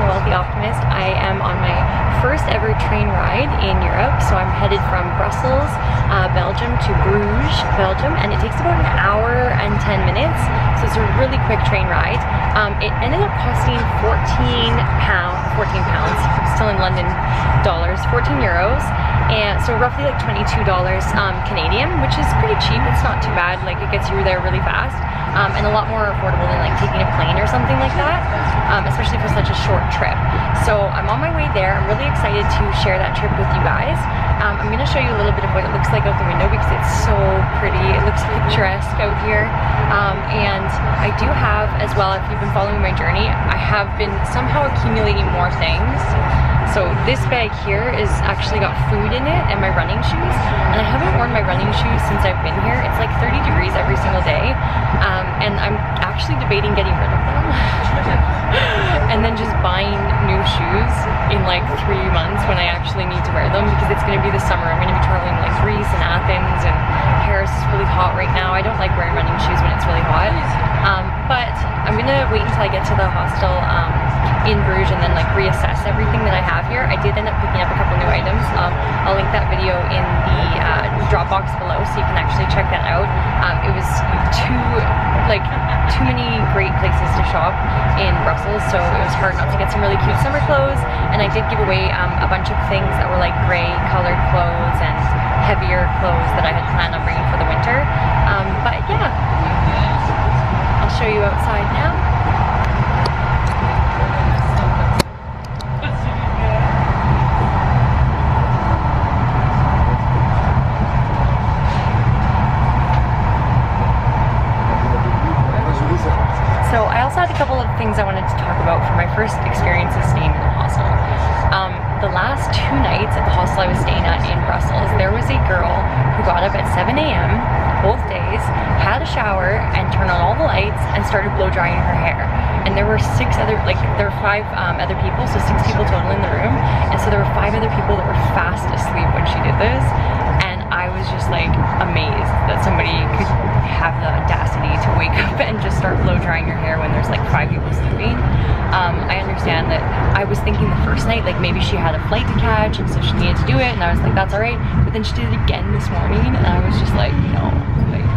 the Wealthy Optimist. I am on my first ever train ride in Europe. So I'm headed from Brussels, Belgium to Brugge, Belgium, and it takes about an hour and 10 minutes. So it's a really quick train ride. It ended up costing 14 pounds, still in London dollars, 14 euros. And so roughly like $22 Canadian, which is pretty cheap. It's not too bad. Like it gets you there really fast, and a lot more affordable than like taking a plane or something like that, especially for such a short trip. So I'm on my way there. I'm really excited to share that trip with you guys. I'm going to show you a little bit of what it looks like out the window because it's so pretty. It looks picturesque out here. And I do have as well, if you've been following my journey, I have been somehow accumulating more things. So this bag here is actually got food in it and my running shoes, and I haven't worn my running shoes since I've been here. It's like 30 degrees every single day, and I'm actually debating getting rid of them and then just buying new shoes in like 3 months when I actually need to wear them, because it's going to be the summer. I'm going to be traveling like Greece and Athens, and Paris is really hot right now. I don't like wearing running shoes when it's really hot, but I'm going to wait until I get to the hostel in Brugge and then like reassess everything that I have here. I did end up picking up a couple new items. I'll link that video in the Dropbox below so you can actually check that out. It was too many great places to shop in Brussels, so it was hard not to get some really cute summer clothes. And I did give away a bunch of things that were like gray colored clothes and heavier clothes that I had planned on bringing for the winter. But yeah, I'll show you outside now. So I also had a couple of things I wanted to talk about for my first experiences staying in the hostel. The last 2 nights at the hostel I was staying at in Brussels, there was a girl who got up at 7 a.m. both days, had a shower, and turned on all the lights and started blow drying her hair. And there were 5 other people, so 6 people total in the room. And so there were 5 other people that were fast asleep when she did this. And I was just like amazed that somebody could have the audacity to wake up and just start blow drying your hair when there's like 5 people sleeping. I understand that I was thinking the first night like maybe she had a flight to catch and so she needed to do it, and I was like that's alright, but then she did it again this morning and I was just like no, like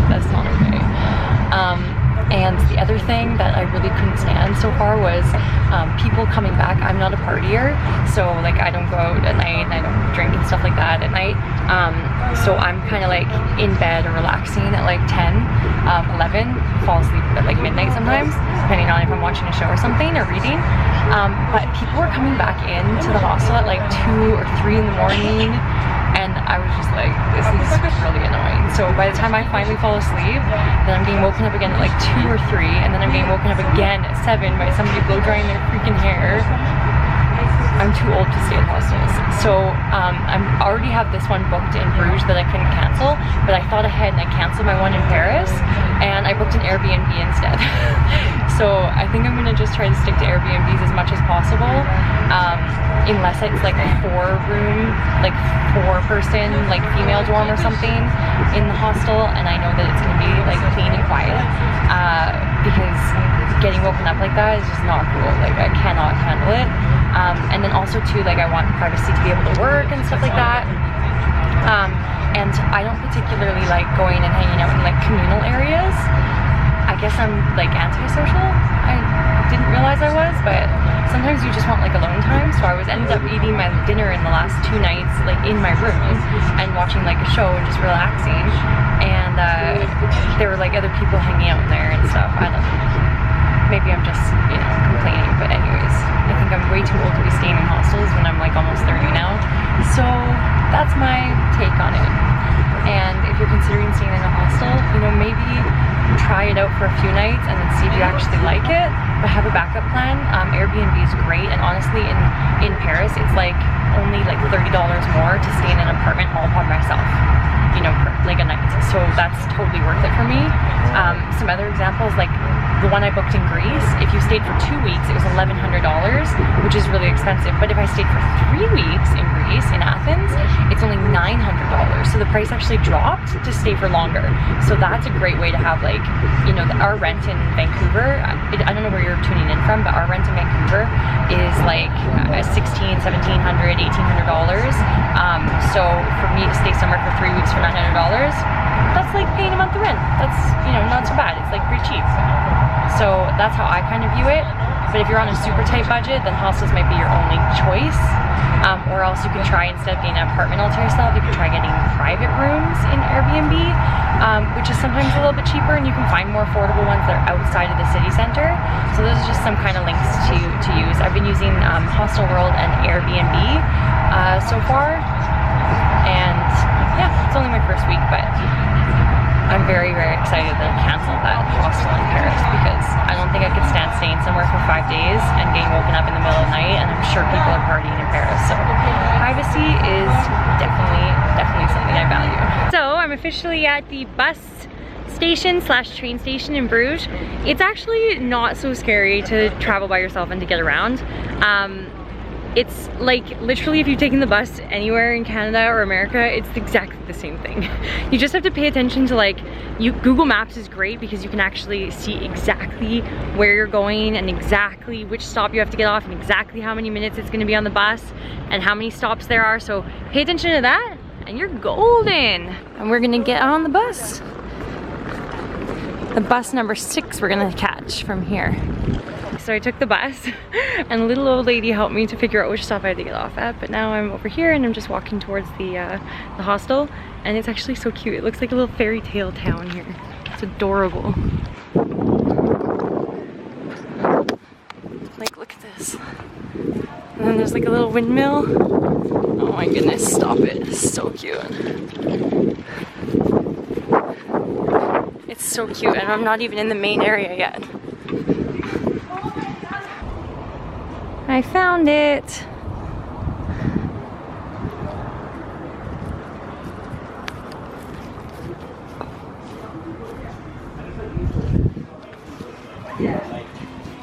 that's not okay. And the other thing that I really couldn't stand so far was people coming back. I'm not a partier, so like I don't go out at night and I don't drink and stuff like that at night. So I'm kind of like in bed or relaxing at like 10, 11, fall asleep at like midnight sometimes, depending on if I'm watching a show or something or reading. But people were coming back into the hostel at like 2 or 3 in the morning. And I was just like, this is really annoying. So by the time I finally fall asleep, then I'm getting woken up again at like 2 or 3, and then I'm getting woken up again at 7 by somebody blow drying their freaking hair. I'm too old to stay at hostels. So I already have this one booked in Bruges that I couldn't cancel, but I thought ahead and I canceled my one in Paris, and I booked an Airbnb instead. So I think I'm gonna just try to stick to Airbnbs as much as possible, unless it's like a 4-room, like 4-person, like female dorm or something in the hostel, and I know that it's gonna be like clean and quiet, because getting woken up like that is just not cool. Like I cannot handle it. And then also too, like I want privacy to be able to work and stuff like that. And I don't particularly like going and hanging out in like communal areas. I guess I'm like antisocial. I didn't realize I was, but sometimes you just want like alone time. So I ended up eating my dinner in the last 2 nights like in my room and watching like a show and just relaxing. And there were like other people hanging out in there and stuff. I don't know. Maybe I'm just, you know, complaining, but anyways, I think I'm way too old to be staying in hostels when I'm like almost 30 now. So that's my take on it. And if you're considering staying in a hostel, you know, maybe try it out for a few nights and then see if you actually like it, but have a backup plan. Airbnb is great, and honestly in Paris it's like only like $30 more to stay in an apartment all by myself, you know, for like a night. So that's totally worth it for me. Some other examples, like the one I booked in Greece, if you stayed for 2 weeks, it was $1,100, which is really expensive. But if I stayed for 3 weeks in Greece, in Athens, it's only $900. So the price actually dropped to stay for longer. So that's a great way to have, like, you know, our rent in Vancouver, I don't know where you're tuning in from, but our rent in Vancouver is like $1,600, $1,700, $1,800. So for me to stay somewhere for 3 weeks for $900, that's like paying a month of rent. That's, you know, not so bad. It's like pretty cheap. So that's how I kind of view it. But if you're on a super tight budget, then hostels might be your only choice. Or else you can try, instead of getting an apartment all to yourself, you can try getting private rooms in Airbnb, which is sometimes a little bit cheaper, and you can find more affordable ones that are outside of the city center. So those are just some kind of links to use. I've been using Hostel World and Airbnb so far, and yeah, it's only my first week, but I'm very, very excited that I canceled that hostel in Paris, because I don't think I could stand staying somewhere for 5 days and getting woken up in the middle of the night, and I'm sure people are partying in Paris. So privacy is definitely something I value. So I'm officially at the bus station slash train station in Brugge. It's actually not so scary to travel by yourself and to get around. It's like literally if you've taken the bus anywhere in Canada or America, it's exactly the same thing. You just have to pay attention to, like, Google Maps is great because you can actually see exactly where you're going and exactly which stop you have to get off and exactly how many minutes it's gonna be on the bus and how many stops there are. So pay attention to that and you're golden. And we're gonna get on the bus. The bus number 6 we're gonna catch from here. So I took the bus and a little old lady helped me to figure out which stop I had to get off at, but now I'm over here and I'm just walking towards the hostel, and it's actually so cute. It looks like a little fairy tale town here. It's adorable. Like, look at this. And then there's like a little windmill. Oh my goodness, stop it. It's so cute. It's so cute, and I'm not even in the main area yet. I found it.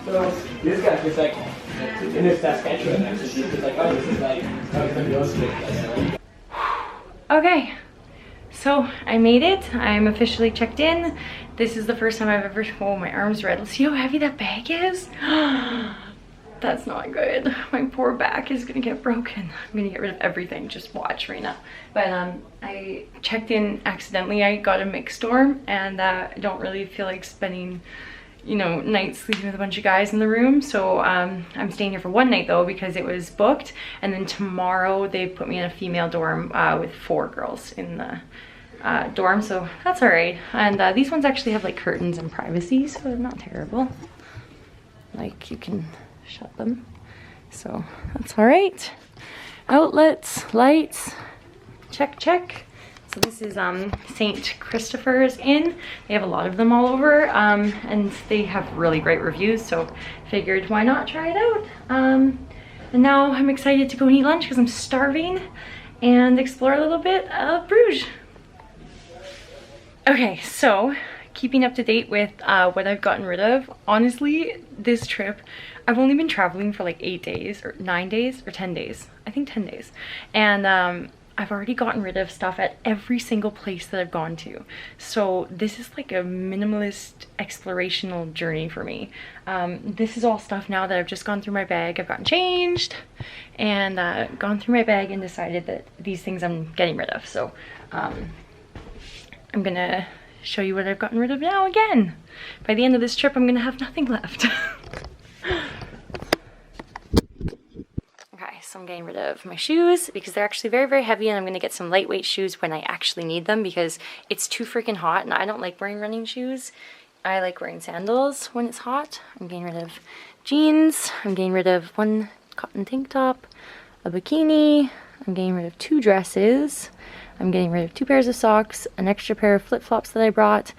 So this guy's just like in this Saskatchewan, actually, it's like, oh, this is like, oh, it's gonna be Australia. Okay, so I made it. I'm officially checked in. This is the first time I've ever, oh, my arm's red. See how heavy that bag is? That's not good. My poor back is gonna get broken. I'm gonna get rid of everything. Just watch right now. But I checked in accidentally. I got a mixed dorm, and I don't really feel like spending, you know, nights sleeping with a bunch of guys in the room. So I'm staying here for 1 night though, because it was booked. And then tomorrow they put me in a female dorm with 4 girls in the dorm. So that's all right. And these ones actually have like curtains and privacy, so they're not terrible. Like, you can shut them, so that's all right. Outlets, lights, check. So this is St. Christopher's Inn. They have a lot of them all over, and they have really great reviews, so figured why not try it out. And now I'm excited to go and eat lunch because I'm starving, and explore a little bit of Bruges. Okay, so keeping up to date with what I've gotten rid of. Honestly, this trip, I've only been traveling for like 8 days or 9 days or 10 days. I think 10 days. And I've already gotten rid of stuff at every single place that I've gone to. So this is like a minimalist explorational journey for me. This is all stuff now that I've just gone through my bag. I've gotten changed and gone through my bag and decided that these things I'm getting rid of. So I'm gonna show you what I've gotten rid of now again. By the end of this trip, I'm gonna have nothing left. Okay, so I'm getting rid of my shoes because they're actually very, very heavy, and I'm gonna get some lightweight shoes when I actually need them because it's too freaking hot and I don't like wearing running shoes. I like wearing sandals when it's hot. I'm getting rid of jeans. I'm getting rid of 1 cotton tank top, a bikini. I'm getting rid of 2 dresses. I'm getting rid of 2 pairs of socks, an extra pair of flip-flops that I brought,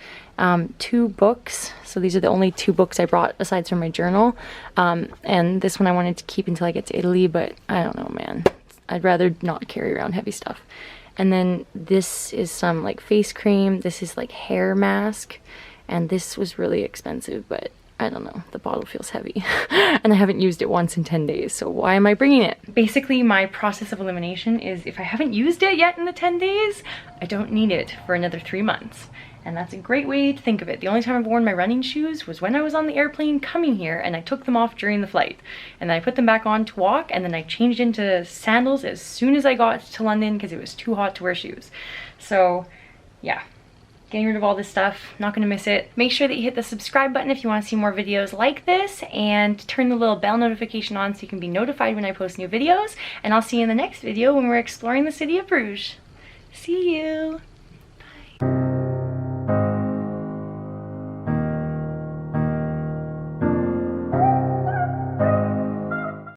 2 books. So these are the only 2 books I brought aside from my journal. And this one I wanted to keep until I get to Italy, but I don't know, man. I'd rather not carry around heavy stuff. And then this is some like face cream. This is like hair mask. And this was really expensive, but I don't know, the bottle feels heavy and I haven't used it once in 10 days, so why am I bringing it? Basically, my process of elimination is if I haven't used it yet in the 10 days, I don't need it for another 3 months. And that's a great way to think of it. The only time I've worn my running shoes was when I was on the airplane coming here and I took them off during the flight. And then I put them back on to walk, and then I changed into sandals as soon as I got to London because it was too hot to wear shoes. So yeah. Getting rid of all this stuff, not gonna miss it. Make sure that you hit the subscribe button if you want to see more videos like this, and turn the little bell notification on so you can be notified when I post new videos. And I'll see you in the next video when we're exploring the city of Bruges. See you!